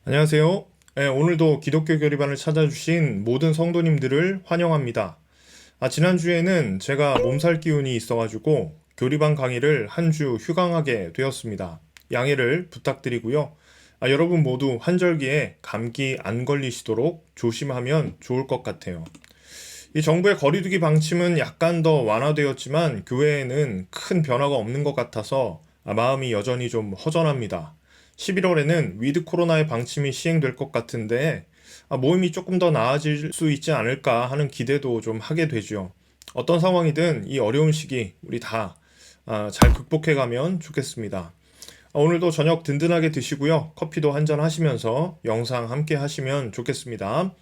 안녕하세요. 네, 오늘도 기독교 교리반을 찾아주신 모든 성도님들을 환영합니다. 지난주에는 제가 몸살 기운이 있어가지고 교리반 강의를 한 주 휴강하게 되었습니다. 양해를 부탁드리고요. 여러분 모두 환절기에 감기 안 걸리시도록 조심하면 좋을 것 같아요. 이 정부의 거리두기 방침은 약간 더 완화되었지만 교회에는 큰 변화가 없는 것 같아서 마음이 여전히 좀 허전합니다. 11월에는 위드 코로나의 방침이 시행될 것 같은데 모임이 조금 더 나아질 수 있지 않을까 하는 기대도 좀 하게 되죠. 어떤 상황이든 이 어려운 시기 우리 다 잘 극복해가면 좋겠습니다. 오늘도 저녁 든든하게 드시고요. 커피도 한잔 하시면서 영상 함께 하시면 좋겠습니다.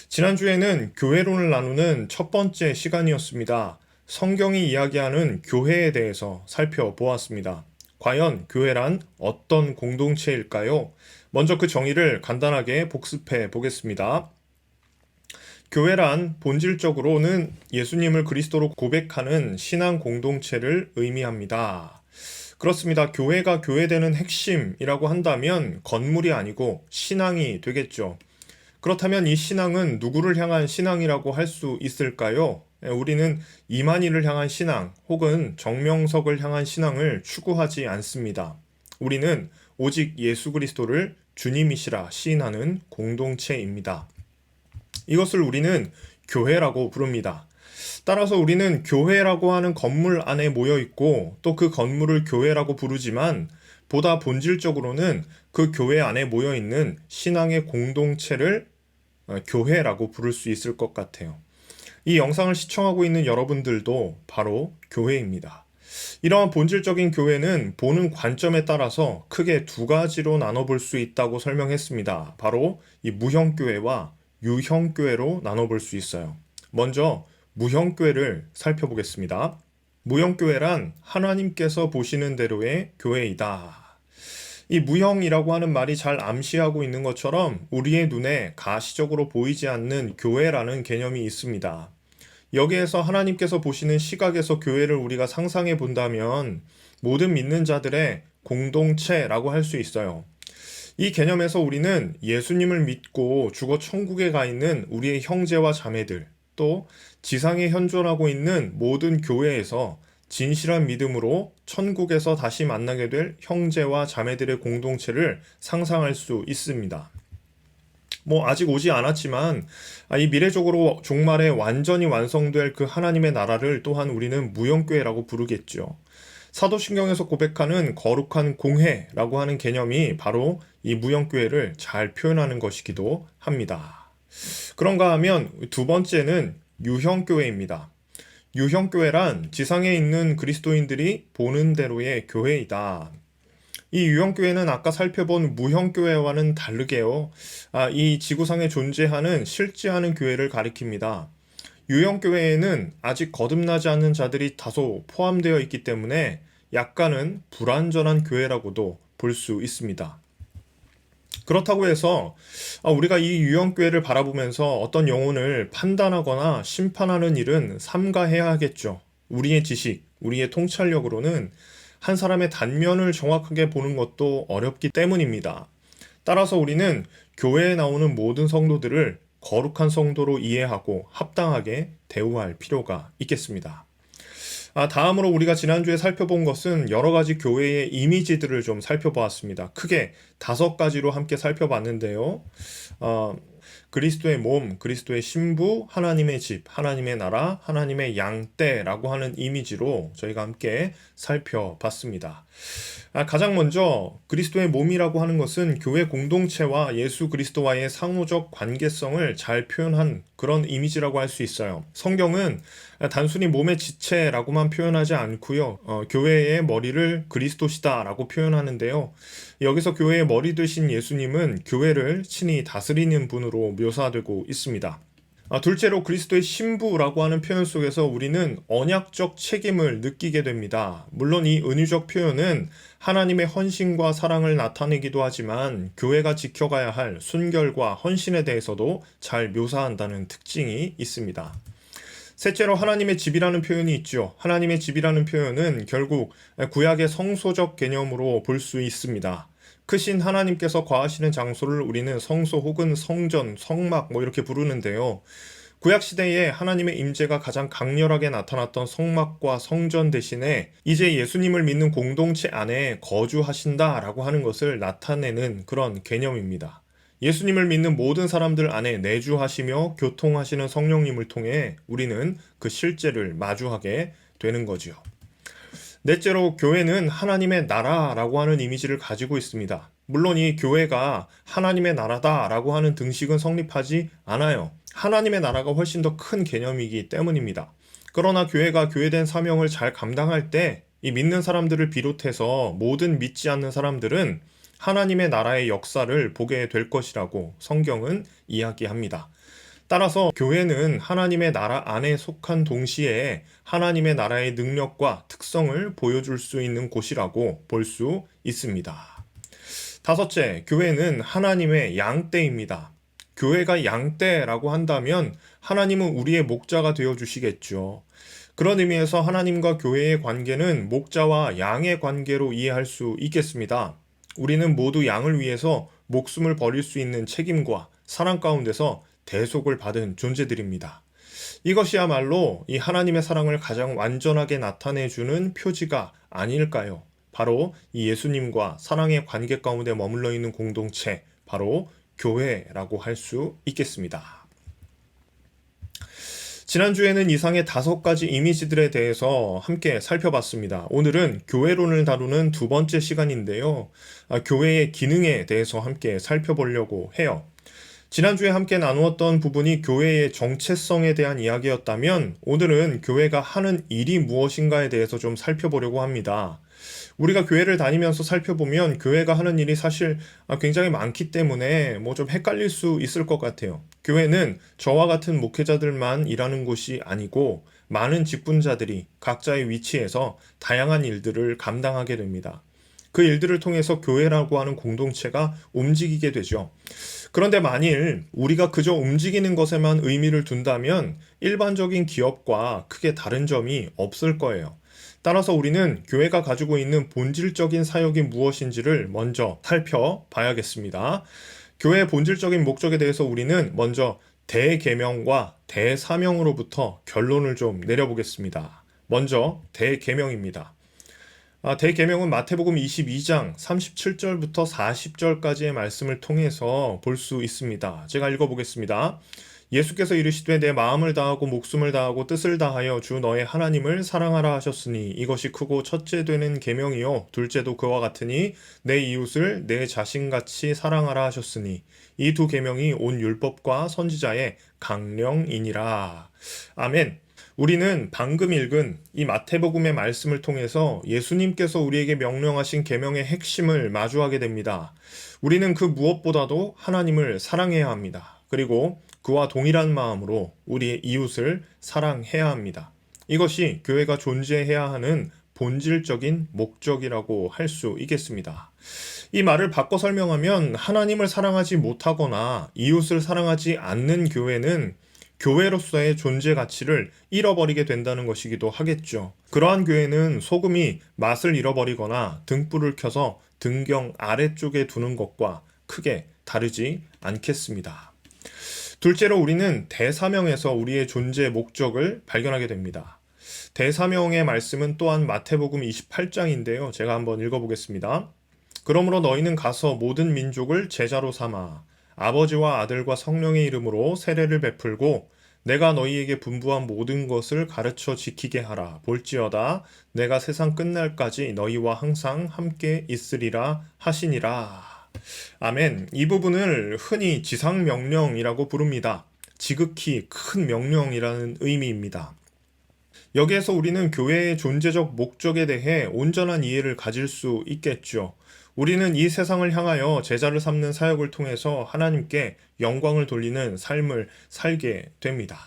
지난주에는 교회론을 나누는 첫 번째 시간이었습니다. 성경이 이야기하는 교회에 대해서 살펴보았습니다. 과연 교회란 어떤 공동체일까요? 먼저 그 정의를 간단하게 복습해 보겠습니다. 교회란 본질적으로는 예수님을 그리스도로 고백하는 신앙 공동체를 의미합니다. 그렇습니다. 교회가 교회되는 핵심이라고 한다면 건물이 아니고 신앙이 되겠죠. 그렇다면 이 신앙은 누구를 향한 신앙이라고 할 수 있을까요? 우리는 이만희를 향한 신앙 혹은 정명석을 향한 신앙을 추구하지 않습니다. 우리는 오직 예수 그리스도를 주님이시라 시인하는 공동체입니다. 이것을 우리는 교회라고 부릅니다. 따라서 우리는 교회라고 하는 건물 안에 모여 있고 또 그 건물을 교회라고 부르지만 보다 본질적으로는 그 교회 안에 모여 있는 신앙의 공동체를 교회라고 부를 수 있을 것 같아요. 이 영상을 시청하고 있는 여러분들도 바로 교회입니다. 이러한 본질적인 교회는 보는 관점에 따라서 크게 두 가지로 나눠볼 수 있다고 설명했습니다. 바로 이 무형교회와 유형교회로 나눠볼 수 있어요. 먼저 무형교회를 살펴보겠습니다. 무형교회란 하나님께서 보시는 대로의 교회이다. 이 무형이라고 하는 말이 잘 암시하고 있는 것처럼 우리의 눈에 가시적으로 보이지 않는 교회라는 개념이 있습니다. 여기에서 하나님께서 보시는 시각에서 교회를 우리가 상상해 본다면 모든 믿는 자들의 공동체라고 할 수 있어요. 이 개념에서 우리는 예수님을 믿고 죽어 천국에 가 있는 우리의 형제와 자매들, 또 지상에 현존하고 있는 모든 교회에서 진실한 믿음으로 천국에서 다시 만나게 될 형제와 자매들의 공동체를 상상할 수 있습니다. 아직 오지 않았지만 이 미래적으로 종말에 완전히 완성될 그 하나님의 나라를 또한 우리는 무형교회라고 부르겠죠. 사도신경에서 고백하는 거룩한 공회라고 하는 개념이 바로 이 무형교회를 잘 표현하는 것이기도 합니다. 그런가 하면 두 번째는 유형교회입니다. 유형교회란 지상에 있는 그리스도인들이 보는 대로의 교회이다. 이 유형교회는 아까 살펴본 무형교회와는 다르게요. 이 지구상에 존재하는 실제하는 교회를 가리킵니다. 유형교회에는 아직 거듭나지 않는 자들이 다소 포함되어 있기 때문에 약간은 불완전한 교회라고도 볼 수 있습니다. 그렇다고 해서 우리가 이 유형교회를 바라보면서 어떤 영혼을 판단하거나 심판하는 일은 삼가해야 하겠죠. 우리의 지식, 우리의 통찰력으로는 한 사람의 단면을 정확하게 보는 것도 어렵기 때문입니다. 따라서 우리는 교회에 나오는 모든 성도들을 거룩한 성도로 이해하고 합당하게 대우할 필요가 있겠습니다. 다음으로 우리가 지난주에 살펴본 것은 여러 가지 교회의 이미지들을 좀 살펴보았습니다. 크게 5가지로 함께 살펴봤는데요. 그리스도의 몸, 그리스도의 신부, 하나님의 집, 하나님의 나라, 하나님의 양떼라고 하는 이미지로 저희가 함께 살펴봤습니다. 가장 먼저 그리스도의 몸이라고 하는 것은 교회 공동체와 예수 그리스도와의 상호적 관계성을 잘 표현한 그런 이미지라고 할 수 있어요. 성경은 단순히 몸의 지체라고만 표현하지 않고요. 교회의 머리를 그리스도시다라고 표현하는데요. 여기서 교회의 머리 되신 예수님은 교회를 친히 다스리는 분으로 묘사되고 있습니다. 둘째로 그리스도의 신부라고 하는 표현 속에서 우리는 언약적 책임을 느끼게 됩니다. 물론 이 은유적 표현은 하나님의 헌신과 사랑을 나타내기도 하지만 교회가 지켜가야 할 순결과 헌신에 대해서도 잘 묘사한다는 특징이 있습니다. 셋째로 하나님의 집이라는 표현이 있죠. 하나님의 집이라는 표현은 결국 구약의 성소적 개념으로 볼 수 있습니다. 크신 하나님께서 거하시는 장소를 우리는 성소 혹은 성전, 성막 이렇게 부르는데요. 구약 시대에 하나님의 임재가 가장 강렬하게 나타났던 성막과 성전 대신에 이제 예수님을 믿는 공동체 안에 거주하신다라고 하는 것을 나타내는 그런 개념입니다. 예수님을 믿는 모든 사람들 안에 내주하시며 교통하시는 성령님을 통해 우리는 그 실제를 마주하게 되는 거지요. 넷째로 교회는 하나님의 나라라고 하는 이미지를 가지고 있습니다. 물론 이 교회가 하나님의 나라다라고 하는 등식은 성립하지 않아요. 하나님의 나라가 훨씬 더 큰 개념이기 때문입니다. 그러나 교회가 교회된 사명을 잘 감당할 때 이 믿는 사람들을 비롯해서 모든 믿지 않는 사람들은 하나님의 나라의 역사를 보게 될 것이라고 성경은 이야기합니다. 따라서 교회는 하나님의 나라 안에 속한 동시에 하나님의 나라의 능력과 특성을 보여줄 수 있는 곳이라고 볼 수 있습니다. 다섯째, 교회는 하나님의 양떼입니다. 교회가 양떼라고 한다면 하나님은 우리의 목자가 되어 주시겠죠. 그런 의미에서 하나님과 교회의 관계는 목자와 양의 관계로 이해할 수 있겠습니다. 우리는 모두 양을 위해서 목숨을 버릴 수 있는 책임과 사랑 가운데서 대속을 받은 존재들입니다. 이것이야말로 이 하나님의 사랑을 가장 완전하게 나타내주는 표지가 아닐까요? 바로 이 예수님과 사랑의 관계 가운데 머물러 있는 공동체, 바로 교회라고 할 수 있겠습니다. 지난주에는 이상의 5가지 이미지들에 대해서 함께 살펴봤습니다. 오늘은 교회론을 다루는 두 번째 시간인데요. 교회의 기능에 대해서 함께 살펴보려고 해요. 지난주에 함께 나누었던 부분이 교회의 정체성에 대한 이야기였다면 오늘은 교회가 하는 일이 무엇인가에 대해서 좀 살펴보려고 합니다. 우리가 교회를 다니면서 살펴보면 교회가 하는 일이 사실 굉장히 많기 때문에 좀 헷갈릴 수 있을 것 같아요. 교회는 저와 같은 목회자들만 일하는 곳이 아니고 많은 직분자들이 각자의 위치에서 다양한 일들을 감당하게 됩니다. 그 일들을 통해서 교회라고 하는 공동체가 움직이게 되죠. 그런데 만일 우리가 그저 움직이는 것에만 의미를 둔다면 일반적인 기업과 크게 다른 점이 없을 거예요. 따라서 우리는 교회가 가지고 있는 본질적인 사역이 무엇인지를 먼저 살펴봐야겠습니다. 교회의 본질적인 목적에 대해서 우리는 먼저 대계명과 대사명으로부터 결론을 좀 내려보겠습니다. 먼저 대계명입니다. 대계명은 마태복음 22장 37절부터 40절까지의 말씀을 통해서 볼 수 있습니다. 제가 읽어보겠습니다. 예수께서 이르시되 내 마음을 다하고 목숨을 다하고 뜻을 다하여 주 너의 하나님을 사랑하라 하셨으니 이것이 크고 첫째 되는 계명이요 둘째도 그와 같으니 내 이웃을 내 자신같이 사랑하라 하셨으니 이 두 계명이 온 율법과 선지자의 강령이니라. 아멘. 우리는 방금 읽은 이 마태복음의 말씀을 통해서 예수님께서 우리에게 명령하신 계명의 핵심을 마주하게 됩니다. 우리는 그 무엇보다도 하나님을 사랑해야 합니다. 그리고 그와 동일한 마음으로 우리의 이웃을 사랑해야 합니다. 이것이 교회가 존재해야 하는 본질적인 목적이라고 할 수 있겠습니다. 이 말을 바꿔 설명하면 하나님을 사랑하지 못하거나 이웃을 사랑하지 않는 교회는 교회로서의 존재 가치를 잃어버리게 된다는 것이기도 하겠죠. 그러한 교회는 소금이 맛을 잃어버리거나 등불을 켜서 등경 아래쪽에 두는 것과 크게 다르지 않겠습니다. 둘째로 우리는 대사명에서 우리의 존재 목적을 발견하게 됩니다. 대사명의 말씀은 또한 마태복음 28장인데요. 제가 한번 읽어보겠습니다. 그러므로 너희는 가서 모든 민족을 제자로 삼아 아버지와 아들과 성령의 이름으로 세례를 베풀고 내가 너희에게 분부한 모든 것을 가르쳐 지키게 하라. 볼지어다 내가 세상 끝날까지 너희와 항상 함께 있으리라 하시니라. 아멘. 이 부분을 흔히 지상명령이라고 부릅니다. 지극히 큰 명령이라는 의미입니다. 여기에서 우리는 교회의 존재적 목적에 대해 온전한 이해를 가질 수 있겠죠. 우리는 이 세상을 향하여 제자를 삼는 사역을 통해서 하나님께 영광을 돌리는 삶을 살게 됩니다.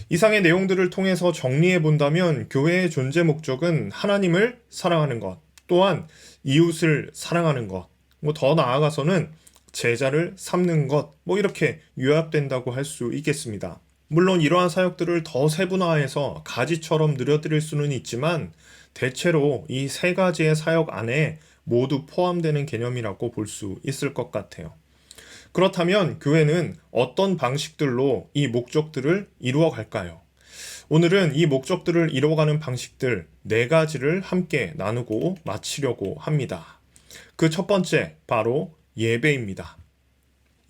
이상의 내용들을 통해서 정리해 본다면 교회의 존재 목적은 하나님을 사랑하는 것, 또한 이웃을 사랑하는 것, 더 나아가서는 제자를 삼는 것, 이렇게 요약된다고 할 수 있겠습니다. 물론 이러한 사역들을 더 세분화해서 가지처럼 늘어뜨릴 수는 있지만 대체로 이 세 가지의 사역 안에 모두 포함되는 개념이라고 볼 수 있을 것 같아요. 그렇다면 교회는 어떤 방식들로 이 목적들을 이루어 갈까요? 오늘은 이 목적들을 이루어가는 방식들 4가지를 함께 나누고 마치려고 합니다. 그 첫 번째, 바로 예배입니다.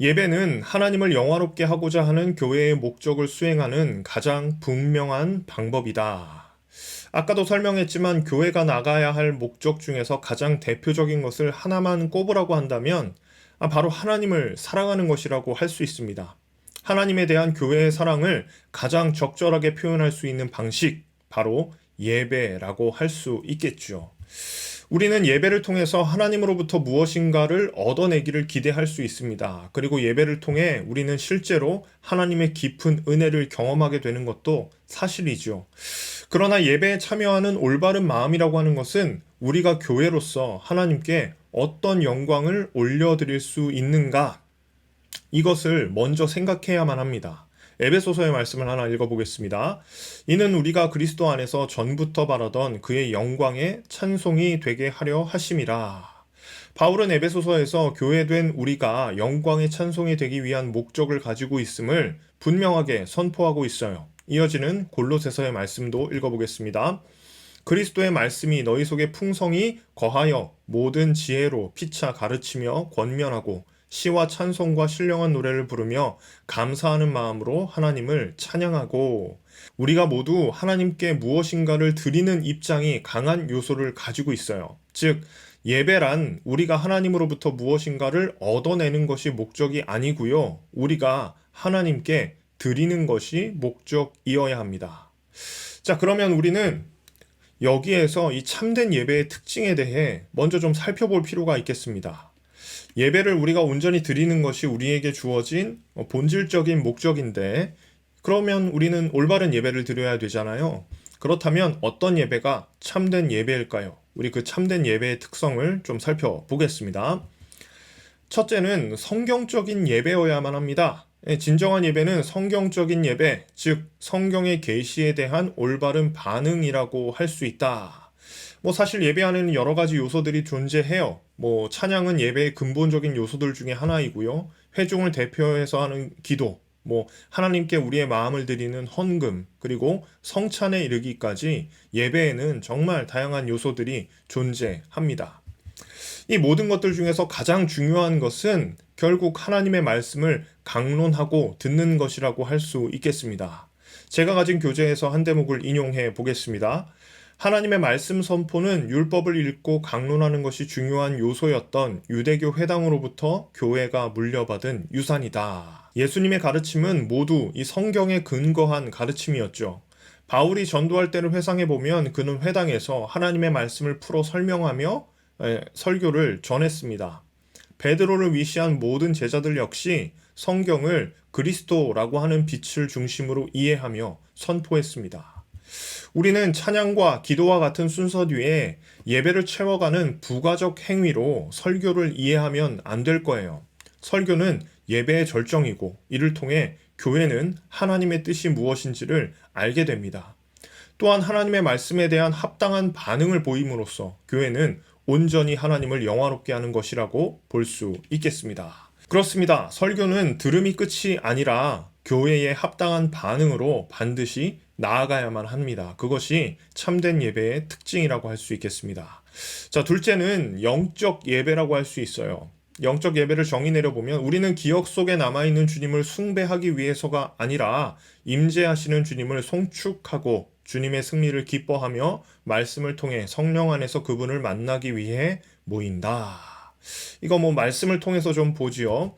예배는 하나님을 영화롭게 하고자 하는 교회의 목적을 수행하는 가장 분명한 방법이다. 아까도 설명했지만 교회가 나가야 할 목적 중에서 가장 대표적인 것을 하나만 꼽으라고 한다면 바로 하나님을 사랑하는 것이라고 할 수 있습니다. 하나님에 대한 교회의 사랑을 가장 적절하게 표현할 수 있는 방식, 바로 예배라고 할 수 있겠죠. 우리는 예배를 통해서 하나님으로부터 무엇인가를 얻어내기를 기대할 수 있습니다. 그리고 예배를 통해 우리는 실제로 하나님의 깊은 은혜를 경험하게 되는 것도 사실이죠. 그러나 예배에 참여하는 올바른 마음이라고 하는 것은 우리가 교회로서 하나님께 어떤 영광을 올려드릴 수 있는가? 이것을 먼저 생각해야만 합니다. 에베소서의 말씀을 하나 읽어보겠습니다. 이는 우리가 그리스도 안에서 전부터 바라던 그의 영광의 찬송이 되게 하려 하심이라. 바울은 에베소서에서 교회된 우리가 영광의 찬송이 되기 위한 목적을 가지고 있음을 분명하게 선포하고 있어요. 이어지는 골로새서의 말씀도 읽어보겠습니다. 그리스도의 말씀이 너희 속에 풍성히 거하여 모든 지혜로 피차 가르치며 권면하고 시와 찬송과 신령한 노래를 부르며 감사하는 마음으로 하나님을 찬양하고. 우리가 모두 하나님께 무엇인가를 드리는 입장이 강한 요소를 가지고 있어요. 즉 예배란 우리가 하나님으로부터 무엇인가를 얻어내는 것이 목적이 아니고요. 우리가 하나님께 드리는 것이 목적이어야 합니다. 자, 그러면 우리는 여기에서 이 참된 예배의 특징에 대해 먼저 좀 살펴볼 필요가 있겠습니다. 예배를 우리가 온전히 드리는 것이 우리에게 주어진 본질적인 목적인데, 그러면 우리는 올바른 예배를 드려야 되잖아요. 그렇다면 어떤 예배가 참된 예배일까요? 우리 그 참된 예배의 특성을 좀 살펴보겠습니다. 첫째는 성경적인 예배여야만 합니다. 진정한 예배는 성경적인 예배, 즉 성경의 계시에 대한 올바른 반응이라고 할 수 있다. 사실 예배 안에는 여러 가지 요소들이 존재해요. 찬양은 예배의 근본적인 요소들 중에 하나이고요. 회중을 대표해서 하는 기도, 하나님께 우리의 마음을 드리는 헌금, 그리고 성찬에 이르기까지 예배에는 정말 다양한 요소들이 존재합니다. 이 모든 것들 중에서 가장 중요한 것은 결국 하나님의 말씀을 강론하고 듣는 것이라고 할 수 있겠습니다. 제가 가진 교재에서 한 대목을 인용해 보겠습니다. 하나님의 말씀 선포는 율법을 읽고 강론하는 것이 중요한 요소였던 유대교 회당으로부터 교회가 물려받은 유산이다. 예수님의 가르침은 모두 이 성경에 근거한 가르침이었죠. 바울이 전도할 때를 회상해 보면 그는 회당에서 하나님의 말씀을 풀어 설명하며 설교를 전했습니다. 베드로를 위시한 모든 제자들 역시 성경을 그리스도라고 하는 빛을 중심으로 이해하며 선포했습니다. 우리는 찬양과 기도와 같은 순서 뒤에 예배를 채워가는 부가적 행위로 설교를 이해하면 안 될 거예요. 설교는 예배의 절정이고 이를 통해 교회는 하나님의 뜻이 무엇인지를 알게 됩니다. 또한 하나님의 말씀에 대한 합당한 반응을 보임으로써 교회는 온전히 하나님을 영화롭게 하는 것이라고 볼 수 있겠습니다. 그렇습니다. 설교는 들음이 끝이 아니라 교회의 합당한 반응으로 반드시 나아가야만 합니다. 그것이 참된 예배의 특징이라고 할 수 있겠습니다. 자, 둘째는 영적 예배라고 할 수 있어요. 영적 예배를 정의 내려보면 우리는 기억 속에 남아있는 주님을 숭배하기 위해서가 아니라 임재하시는 주님을 송축하고 주님의 승리를 기뻐하며 말씀을 통해 성령 안에서 그분을 만나기 위해 모인다. 이거 말씀을 통해서 좀 보지요.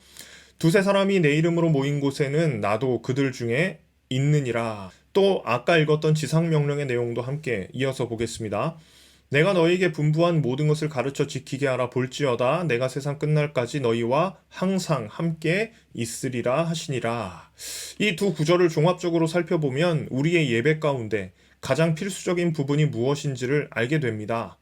두세 사람이 내 이름으로 모인 곳에는 나도 그들 중에 있느니라. 또 아까 읽었던 지상명령의 내용도 함께 이어서 보겠습니다. 내가 너희에게 분부한 모든 것을 가르쳐 지키게 하라. 볼지어다 내가 세상 끝날까지 너희와 항상 함께 있으리라 하시니라. 이 두 구절을 종합적으로 살펴보면 우리의 예배 가운데 가장 필수적인 부분이 무엇인지를 알게 됩니다.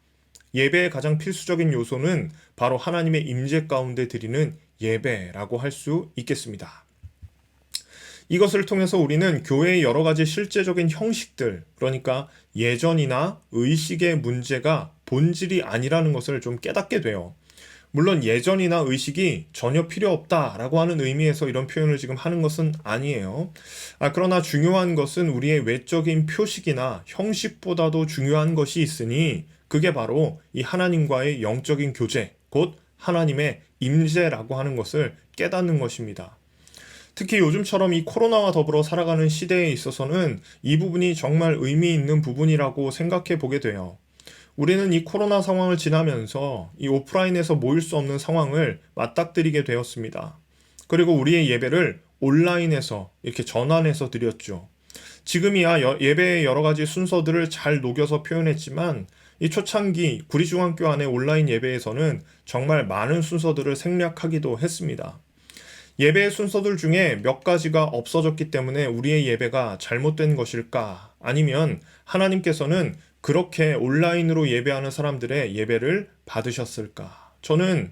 예배의 가장 필수적인 요소는 바로 하나님의 임재 가운데 드리는 예배라고 할 수 있겠습니다. 이것을 통해서 우리는 교회의 여러 가지 실제적인 형식들, 그러니까 예전이나 의식의 문제가 본질이 아니라는 것을 좀 깨닫게 돼요. 물론 예전이나 의식이 전혀 필요 없다라고 하는 의미에서 이런 표현을 지금 하는 것은 아니에요. 그러나 중요한 것은 우리의 외적인 표식이나 형식보다도 중요한 것이 있으니 그게 바로 이 하나님과의 영적인 교제, 곧 하나님의 임재라고 하는 것을 깨닫는 것입니다. 특히 요즘처럼 이 코로나와 더불어 살아가는 시대에 있어서는 이 부분이 정말 의미 있는 부분이라고 생각해 보게 돼요. 우리는 이 코로나 상황을 지나면서 이 오프라인에서 모일 수 없는 상황을 맞닥뜨리게 되었습니다. 그리고 우리의 예배를 온라인에서 이렇게 전환해서 드렸죠. 지금이야 예배의 여러 가지 순서들을 잘 녹여서 표현했지만 이 초창기 구리중앙교 안의 온라인 예배에서는 정말 많은 순서들을 생략하기도 했습니다. 예배의 순서들 중에 몇 가지가 없어졌기 때문에 우리의 예배가 잘못된 것일까? 아니면 하나님께서는 그렇게 온라인으로 예배하는 사람들의 예배를 받으셨을까? 저는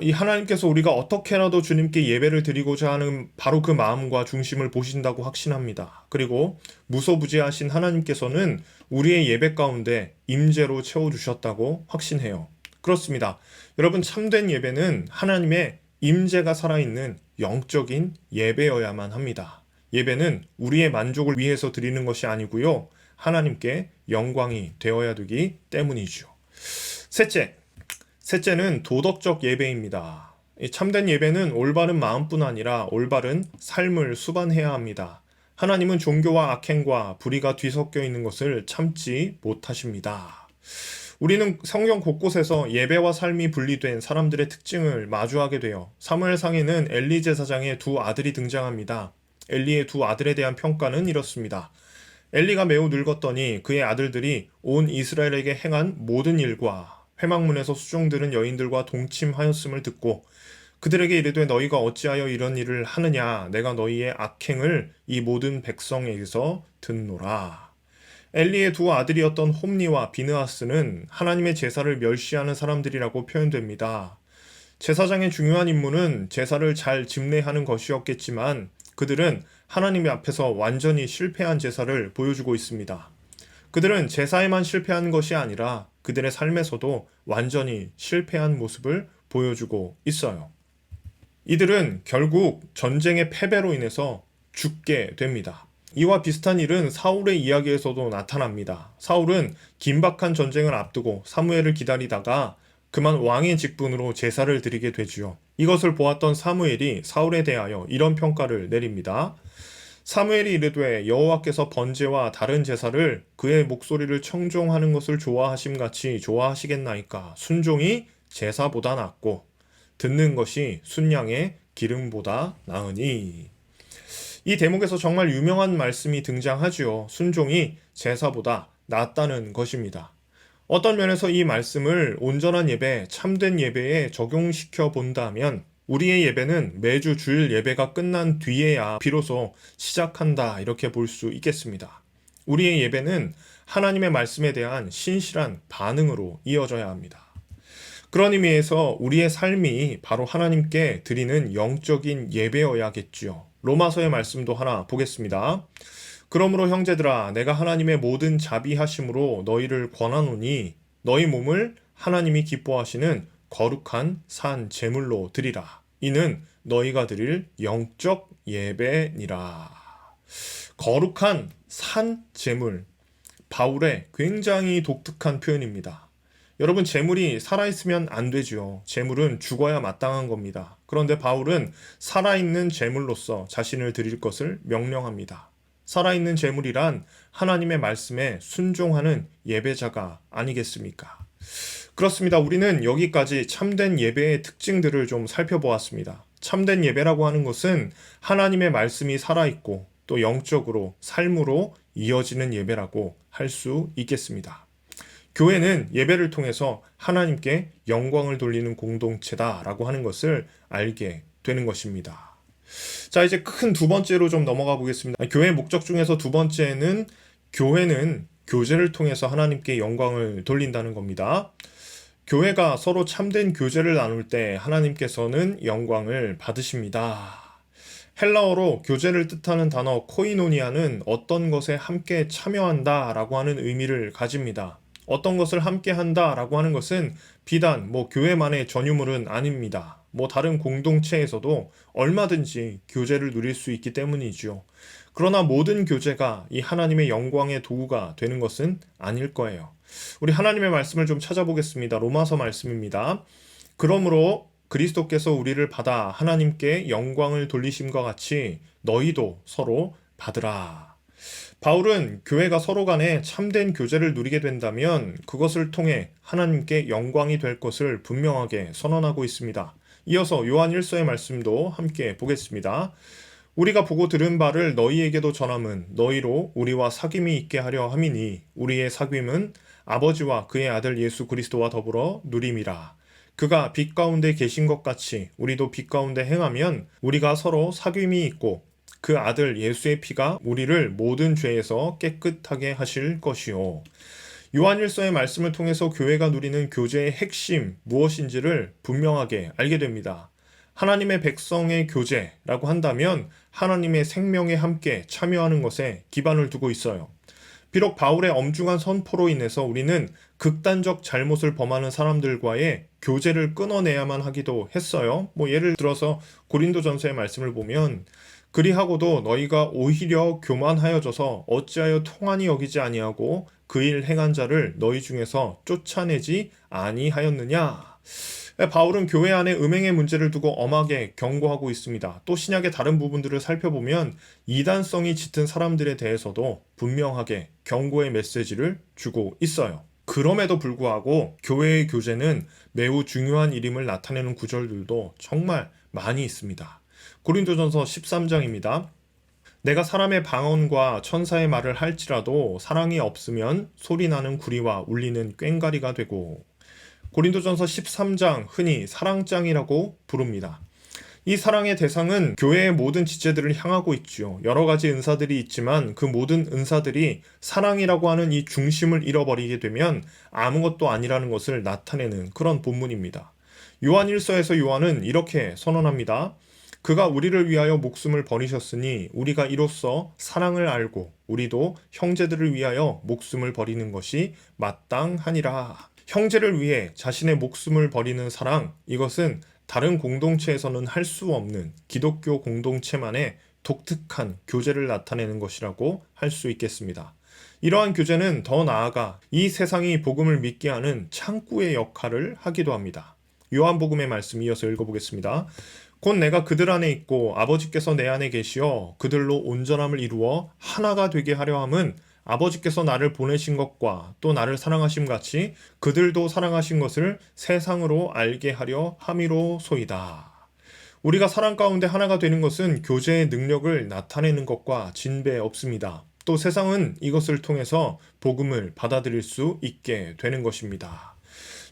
이 하나님께서 우리가 어떻게라도 주님께 예배를 드리고자 하는 바로 그 마음과 중심을 보신다고 확신합니다. 그리고 무소부지하신 하나님께서는 우리의 예배 가운데 임재로 채워주셨다고 확신해요. 그렇습니다. 여러분, 참된 예배는 하나님의 임재가 살아있는 영적인 예배여야만 합니다. 예배는 우리의 만족을 위해서 드리는 것이 아니고요. 하나님께 영광이 되어야 되기 때문이죠. 셋째는 도덕적 예배입니다. 참된 예배는 올바른 마음뿐 아니라 올바른 삶을 수반해야 합니다. 하나님은 종교와 악행과 불의가 뒤섞여 있는 것을 참지 못하십니다. 우리는 성경 곳곳에서 예배와 삶이 분리된 사람들의 특징을 마주하게 돼요. 사무엘상에는 엘리 제사장의 두 아들이 등장합니다. 엘리의 두 아들에 대한 평가는 이렇습니다. 엘리가 매우 늙었더니 그의 아들들이 온 이스라엘에게 행한 모든 일과 회막문에서 수종들은 여인들과 동침하였음을 듣고 그들에게 이르되 너희가 어찌하여 이런 일을 하느냐 내가 너희의 악행을 이 모든 백성에게서 듣노라. 엘리의 두 아들이었던 홈니와 비느하스는 하나님의 제사를 멸시하는 사람들이라고 표현됩니다. 제사장의 중요한 임무는 제사를 잘 집례하는 것이었겠지만 그들은 하나님 앞에서 완전히 실패한 제사를 보여주고 있습니다. 그들은 제사에만 실패한 것이 아니라 그들의 삶에서도 완전히 실패한 모습을 보여주고 있어요. 이들은 결국 전쟁의 패배로 인해서 죽게 됩니다. 이와 비슷한 일은 사울의 이야기에서도 나타납니다. 사울은 긴박한 전쟁을 앞두고 사무엘을 기다리다가 그만 왕의 직분으로 제사를 드리게 되지요. 이것을 보았던 사무엘이 사울에 대하여 이런 평가를 내립니다. 사무엘이 이르되 여호와께서 번제와 다른 제사를 그의 목소리를 청종하는 것을 좋아하심같이 좋아하시겠나이까. 순종이 제사보다 낫고 듣는 것이 순양의 기름보다 나으니. 이 대목에서 정말 유명한 말씀이 등장하지요. 순종이 제사보다 낫다는 것입니다. 어떤 면에서 이 말씀을 온전한 예배, 참된 예배에 적용시켜 본다면 우리의 예배는 매주 주일 예배가 끝난 뒤에야 비로소 시작한다 이렇게 볼 수 있겠습니다. 우리의 예배는 하나님의 말씀에 대한 신실한 반응으로 이어져야 합니다. 그런 의미에서 우리의 삶이 바로 하나님께 드리는 영적인 예배여야겠지요. 로마서의 말씀도 하나 보겠습니다. 그러므로 형제들아 내가 하나님의 모든 자비하심으로 너희를 권하노니 너희 몸을 하나님이 기뻐하시는 거룩한 산 제물로 드리라. 이는 너희가 드릴 영적 예배니라. 거룩한 산 제물. 바울의 굉장히 독특한 표현입니다. 여러분, 제물이 살아있으면 안 되죠. 제물은 죽어야 마땅한 겁니다. 그런데 바울은 살아있는 제물로서 자신을 드릴 것을 명령합니다. 살아있는 제물이란 하나님의 말씀에 순종하는 예배자가 아니겠습니까? 그렇습니다. 우리는 여기까지 참된 예배의 특징들을 좀 살펴보았습니다. 참된 예배라고 하는 것은 하나님의 말씀이 살아있고 또 영적으로 삶으로 이어지는 예배라고 할 수 있겠습니다. 교회는 예배를 통해서 하나님께 영광을 돌리는 공동체다라고 하는 것을 알게 되는 것입니다. 자, 이제 큰 두 번째로 좀 넘어가 보겠습니다. 교회의 목적 중에서 두 번째는 교회는 교제를 통해서 하나님께 영광을 돌린다는 겁니다. 교회가 서로 참된 교제를 나눌 때 하나님께서는 영광을 받으십니다. 헬라어로 교제를 뜻하는 단어 코이노니아는 어떤 것에 함께 참여한다 라고 하는 의미를 가집니다. 어떤 것을 함께 한다라고 하는 것은 비단 교회만의 전유물은 아닙니다. 다른 공동체에서도 얼마든지 교제를 누릴 수 있기 때문이죠. 그러나 모든 교제가 이 하나님의 영광의 도구가 되는 것은 아닐 거예요. 우리 하나님의 말씀을 좀 찾아보겠습니다. 로마서 말씀입니다. 그러므로 그리스도께서 우리를 받아 하나님께 영광을 돌리심과 같이 너희도 서로 받으라. 바울은 교회가 서로 간에 참된 교제를 누리게 된다면 그것을 통해 하나님께 영광이 될 것을 분명하게 선언하고 있습니다. 이어서 요한 1서의 말씀도 함께 보겠습니다. 우리가 보고 들은 바를 너희에게도 전함은 너희로 우리와 사귐이 있게 하려 함이니 우리의 사귐은 아버지와 그의 아들 예수 그리스도와 더불어 누림이라. 그가 빛 가운데 계신 것 같이 우리도 빛 가운데 행하면 우리가 서로 사귐이 있고 그 아들 예수의 피가 우리를 모든 죄에서 깨끗하게 하실 것이요. 요한일서의 말씀을 통해서 교회가 누리는 교제의 핵심 무엇인지를 분명하게 알게 됩니다. 하나님의 백성의 교제라고 한다면 하나님의 생명에 함께 참여하는 것에 기반을 두고 있어요. 비록 바울의 엄중한 선포로 인해서 우리는 극단적 잘못을 범하는 사람들과의 교제를 끊어내야만 하기도 했어요. 예를 들어서 고린도전서의 말씀을 보면 그리하고도 너희가 오히려 교만하여져서 어찌하여 통한이 여기지 아니하고 그 일 행한 자를 너희 중에서 쫓아내지 아니하였느냐. 바울은 교회 안에 음행의 문제를 두고 엄하게 경고하고 있습니다. 또 신약의 다른 부분들을 살펴보면 이단성이 짙은 사람들에 대해서도 분명하게 경고의 메시지를 주고 있어요. 그럼에도 불구하고 교회의 교제는 매우 중요한 일임을 나타내는 구절들도 정말 많이 있습니다. 고린도전서 13장입니다. 내가 사람의 방언과 천사의 말을 할지라도 사랑이 없으면 소리나는 구리와 울리는 꽹과리가 되고, 고린도전서 13장 흔히 사랑장이라고 부릅니다. 이 사랑의 대상은 교회의 모든 지체들을 향하고 있죠. 여러 가지 은사들이 있지만 그 모든 은사들이 사랑이라고 하는 이 중심을 잃어버리게 되면 아무것도 아니라는 것을 나타내는 그런 본문입니다. 요한 1서에서 요한은 이렇게 선언합니다. 그가 우리를 위하여 목숨을 버리셨으니 우리가 이로써 사랑을 알고 우리도 형제들을 위하여 목숨을 버리는 것이 마땅하니라. 형제를 위해 자신의 목숨을 버리는 사랑, 이것은 다른 공동체에서는 할 수 없는 기독교 공동체만의 독특한 교제를 나타내는 것이라고 할 수 있겠습니다. 이러한 교제는 더 나아가 이 세상이 복음을 믿게 하는 창구의 역할을 하기도 합니다. 요한복음의 말씀 이어서 읽어보겠습니다. 곧 내가 그들 안에 있고 아버지께서 내 안에 계시어 그들로 온전함을 이루어 하나가 되게 하려 함은 아버지께서 나를 보내신 것과 또 나를 사랑하심 같이 그들도 사랑하신 것을 세상으로 알게 하려 함이로소이다. 우리가 사랑 가운데 하나가 되는 것은 교제의 능력을 나타내는 것과 진배 없습니다. 또 세상은 이것을 통해서 복음을 받아들일 수 있게 되는 것입니다.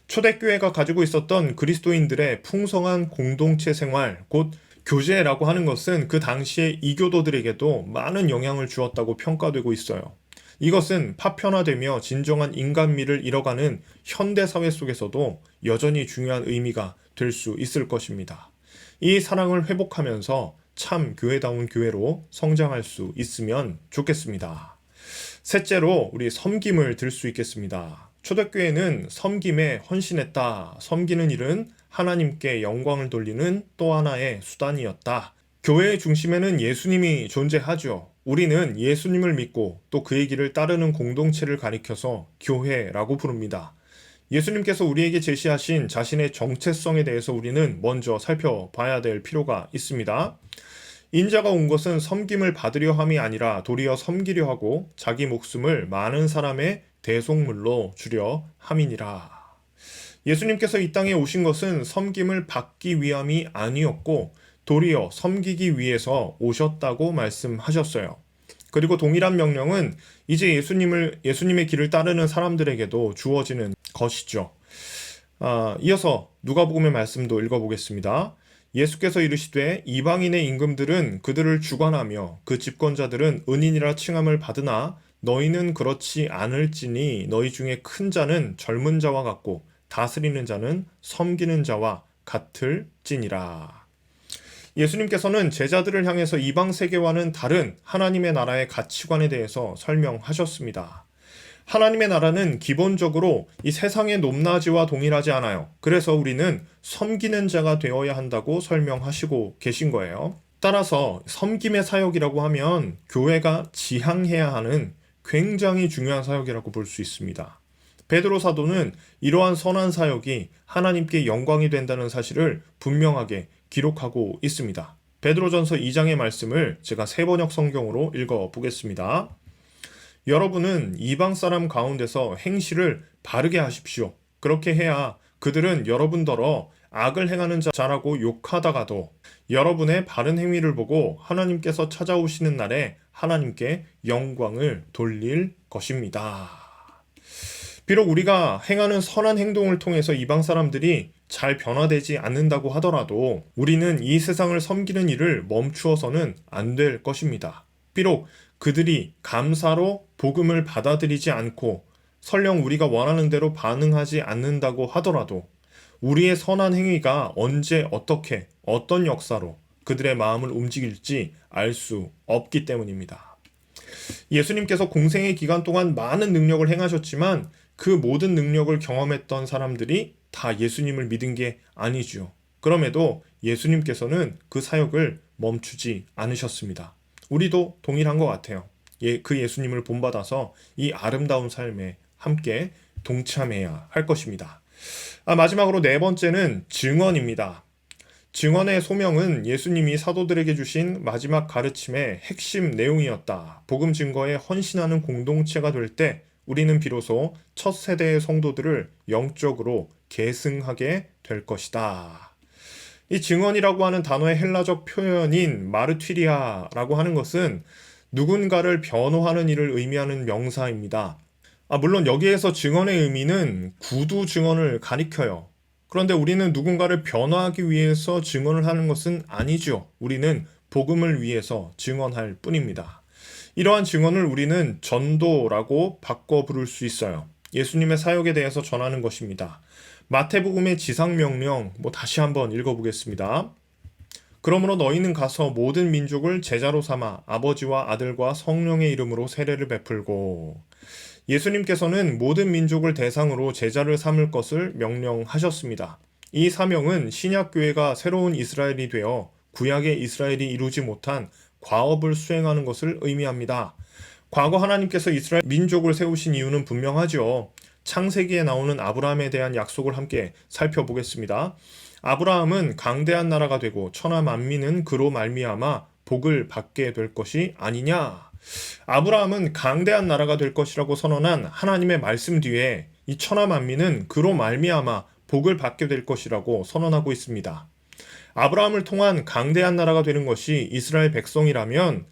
초대교회가 가지고 있었던 그리스도인들의 풍성한 공동체 생활, 곧 교제라고 하는 것은 그 당시의 이교도들에게도 많은 영향을 주었다고 평가되고 있어요. 이것은 파편화되며 진정한 인간미를 잃어가는 현대사회 속에서도 여전히 중요한 의미가 될 수 있을 것입니다. 이 사랑을 회복하면서 참 교회다운 교회로 성장할 수 있으면 좋겠습니다. 셋째로 우리 섬김을 들 수 있겠습니다. 초대교회는 섬김에 헌신했다. 섬기는 일은 하나님께 영광을 돌리는 또 하나의 수단이었다. 교회의 중심에는 예수님이 존재하죠. 우리는 예수님을 믿고 또 그의 길을 따르는 공동체를 가리켜서 교회라고 부릅니다. 예수님께서 우리에게 제시하신 자신의 정체성에 대해서 우리는 먼저 살펴봐야 될 필요가 있습니다. 인자가 온 것은 섬김을 받으려 함이 아니라 도리어 섬기려 하고 자기 목숨을 많은 사람의 대속물로 주려 함이니라. 예수님께서 이 땅에 오신 것은 섬김을 받기 위함이 아니었고 도리어 섬기기 위해서 오셨다고 말씀하셨어요. 그리고 동일한 명령은 이제 예수님의 길을 따르는 사람들에게도 주어지는 것이죠. 이어서 누가복음의 말씀도 읽어보겠습니다. 예수께서 이르시되 이방인의 임금들은 그들을 주관하며 그 집권자들은 은인이라 칭함을 받으나 너희는 그렇지 않을지니 너희 중에 큰 자는 젊은 자와 같고 다스리는 자는 섬기는 자와 같을지니라. 예수님께서는 제자들을 향해서 이방 세계와는 다른 하나님의 나라의 가치관에 대해서 설명하셨습니다. 하나님의 나라는 기본적으로 이 세상의 높낮이와 동일하지 않아요. 그래서 우리는 섬기는 자가 되어야 한다고 설명하시고 계신 거예요. 따라서 섬김의 사역이라고 하면 교회가 지향해야 하는 굉장히 중요한 사역이라고 볼 수 있습니다. 베드로 사도는 이러한 선한 사역이 하나님께 영광이 된다는 사실을 분명하게 기록하고 있습니다. 베드로전서 2장의 말씀을 제가 세번역 성경으로 읽어 보겠습니다. 여러분은 이방 사람 가운데서 행실을 바르게 하십시오. 그렇게 해야 그들은 여러분더러 악을 행하는 자라고 욕하다가도 여러분의 바른 행위를 보고 하나님께서 찾아오시는 날에 하나님께 영광을 돌릴 것입니다. 비록 우리가 행하는 선한 행동을 통해서 이방 사람들이 잘 변화되지 않는다고 하더라도 우리는 이 세상을 섬기는 일을 멈추어서는 안 될 것입니다. 비록 그들이 감사로 복음을 받아들이지 않고 설령 우리가 원하는 대로 반응하지 않는다고 하더라도 우리의 선한 행위가 언제 어떻게 어떤 역사로 그들의 마음을 움직일지 알 수 없기 때문입니다. 예수님께서 공생의 기간 동안 많은 능력을 행하셨지만 그 모든 능력을 경험했던 사람들이 다 예수님을 믿은 게 아니죠. 그럼에도 예수님께서는 그 사역을 멈추지 않으셨습니다. 우리도 동일한 것 같아요. 그 예수님을 본받아서 이 아름다운 삶에 함께 동참해야 할 것입니다. 마지막으로 네 번째는 증언입니다. 증언의 소명은 예수님이 사도들에게 주신 마지막 가르침의 핵심 내용이었다. 복음 증거에 헌신하는 공동체가 될 때 우리는 비로소 첫 세대의 성도들을 영적으로 계승하게 될 것이다. 이 증언이라고 하는 단어의 헬라적 표현인 마르튀리아라고 하는 것은 누군가를 변호하는 일을 의미하는 명사입니다. 물론 여기에서 증언의 의미는 구두 증언을 가리켜요. 그런데 우리는 누군가를 변호하기 위해서 증언을 하는 것은 아니죠. 우리는 복음을 위해서 증언할 뿐입니다. 이러한 증언을 우리는 전도라고 바꿔 부를 수 있어요. 예수님의 사역에 대해서 전하는 것입니다. 마태복음의 지상명령 다시 한번 읽어보겠습니다. 그러므로 너희는 가서 모든 민족을 제자로 삼아 아버지와 아들과 성령의 이름으로 세례를 베풀고 예수님께서는 모든 민족을 대상으로 제자를 삼을 것을 명령하셨습니다. 이 사명은 신약교회가 새로운 이스라엘이 되어 구약의 이스라엘이 이루지 못한 과업을 수행하는 것을 의미합니다. 과거 하나님께서 이스라엘 민족을 세우신 이유는 분명하죠. 창세기에 나오는 아브라함에 대한 약속을 함께 살펴보겠습니다. 아브라함은 강대한 나라가 되고 천하 만민은 그로 말미암아 복을 받게 될 것이 아니냐. 아브라함은 강대한 나라가 될 것이라고 선언한 하나님의 말씀 뒤에 이 천하 만민은 그로 말미암아 복을 받게 될 것이라고 선언하고 있습니다. 아브라함을 통한 강대한 나라가 되는 것이 이스라엘 백성이라면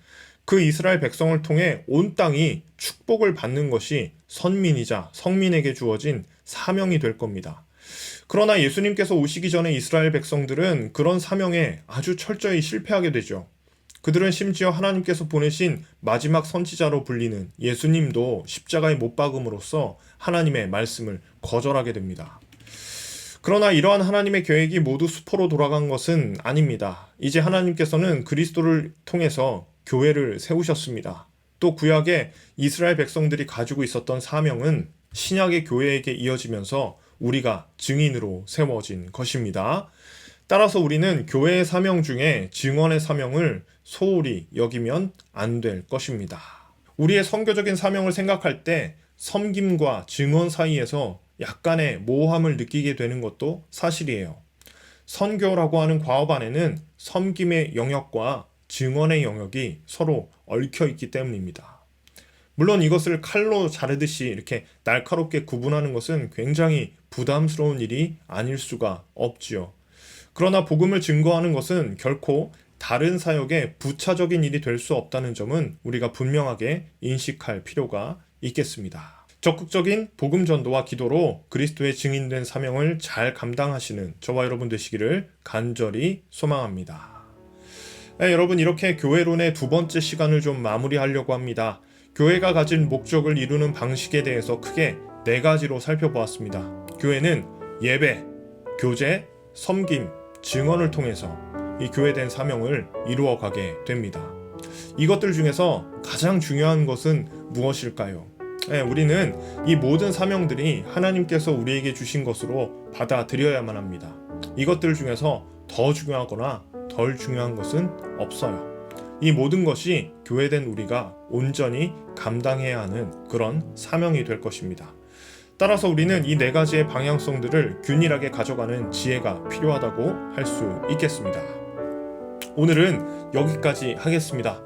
그 이스라엘 백성을 통해 온 땅이 축복을 받는 것이 선민이자 성민에게 주어진 사명이 될 겁니다. 그러나 예수님께서 오시기 전에 이스라엘 백성들은 그런 사명에 아주 철저히 실패하게 되죠. 그들은 심지어 하나님께서 보내신 마지막 선지자로 불리는 예수님도 십자가에 못 박음으로써 하나님의 말씀을 거절하게 됩니다. 그러나 이러한 하나님의 계획이 모두 수포로 돌아간 것은 아닙니다. 이제 하나님께서는 그리스도를 통해서 교회를 세우셨습니다. 또 구약의 이스라엘 백성들이 가지고 있었던 사명은 신약의 교회에게 이어지면서 우리가 증인으로 세워진 것입니다. 따라서 우리는 교회의 사명 중에 증언의 사명을 소홀히 여기면 안 될 것입니다. 우리의 선교적인 사명을 생각할 때 섬김과 증언 사이에서 약간의 모호함을 느끼게 되는 것도 사실이에요. 선교라고 하는 과업 안에는 섬김의 영역과 증언의 영역이 서로 얽혀 있기 때문입니다. 물론 이것을 칼로 자르듯이 이렇게 날카롭게 구분하는 것은 굉장히 부담스러운 일이 아닐 수가 없지요. 그러나 복음을 증거하는 것은 결코 다른 사역의 부차적인 일이 될 수 없다는 점은 우리가 분명하게 인식할 필요가 있겠습니다. 적극적인 복음 전도와 기도로 그리스도의 증인된 사명을 잘 감당하시는 저와 여러분 되시기를 간절히 소망합니다. 여러분, 이렇게 교회론의 두 번째 시간을 좀 마무리하려고 합니다. 교회가 가진 목적을 이루는 방식에 대해서 크게 네 가지로 살펴보았습니다. 교회는 예배, 교제, 섬김, 증언을 통해서 이 교회된 사명을 이루어가게 됩니다. 이것들 중에서 가장 중요한 것은 무엇일까요? 우리는 이 모든 사명들이 하나님께서 우리에게 주신 것으로 받아들여야만 합니다. 이것들 중에서 더 중요하거나 덜 중요한 것은 없어요. 이 모든 것이 교회된 우리가 온전히 감당해야 하는 그런 사명이 될 것입니다. 따라서 우리는 이 네 가지의 방향성들을 균일하게 가져가는 지혜가 필요하다고 할 수 있겠습니다. 오늘은 여기까지 하겠습니다.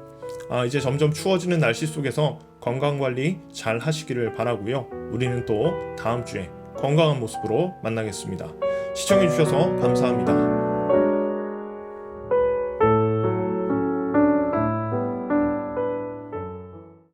이제 점점 추워지는 날씨 속에서 건강관리 잘 하시기를 바라고요. 우리는 또 다음 주에 건강한 모습으로 만나겠습니다. 시청해주셔서 감사합니다.